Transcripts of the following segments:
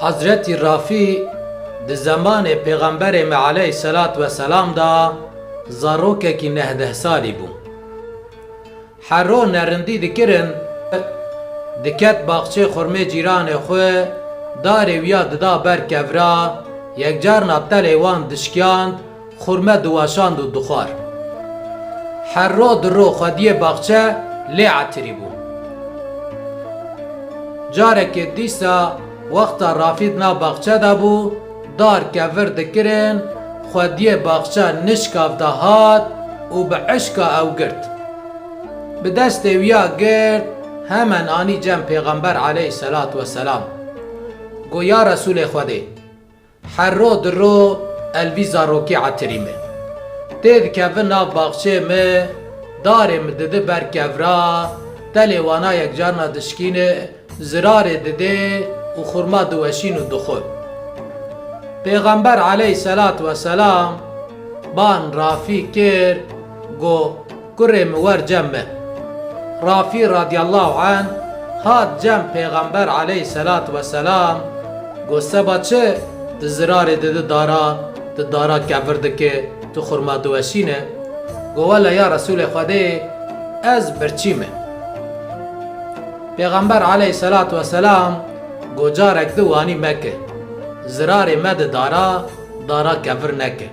Hazreti Rafi di zamanê Pêxemberê me aleyhisselat vesselam da zarokekî nehdeh salî bû. Her roj nerindî dikirin, diket baxçê xurmê cîranê xwe, darê wiya dida ber kevra, yekcarna telê wan dişkiyand, xurme diweşand û dixwar. Her roj di roj xwediyê baxçe lê etirî bû. Carekê dîsa wexta Rafî di nav baxçe de bû, dar kevir dikirin, xwediyê baxçe nişkav da hat û bi eşka ew girt. Bi destê wiya girt, hemen anî cem Pêxember aleyhisselat vesselam. Got ya Resûlê Xwedê, her roj di roj el vî zarokê etirî me. Tê dikevin nav baxçê me, darê min didi ber kevra, telê wana yekcarna dişkîne, zirarê didê û xurma diweşîn û dixwe. Pêxember aleyhisselat vesselam ban Rafî kir, got kurê min wer cem me. Rafî radiyallahu anh hat cem Pêxember aleyhisselat vesselam, got seba çi di zirarê didi dara, di dara kevir dike, tu xurma diweşîne? Got wele ya Resûlê Xwedê, ez birçî me. Pêxember aleyhisselat vesselam got carek di wanî meke, zirarê me di dara, dara kevir neke.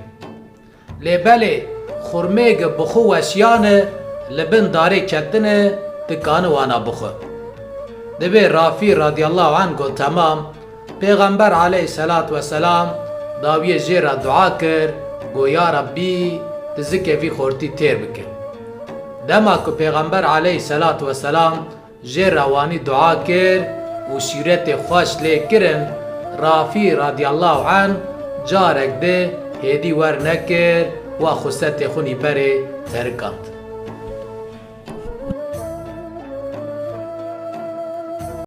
Lê belê xurmêge bixwe weşiyane, li bin darê ketine, dikane wana bixwe. Divê Rafî radiyallahu anh got temam, Pêxember aleyhisselat vesselam dawiyê jêra dua kir, got ya Rabbî di zikê vî xortî têr bike. Dema ku Pêxember aleyhisselat vesselam jêra wanî dua kir û şîretê xweş lê kirin, Rafî radiyallahu anh carek de hêdî wer nekir, wa xwesetê xwe nîberê terikand.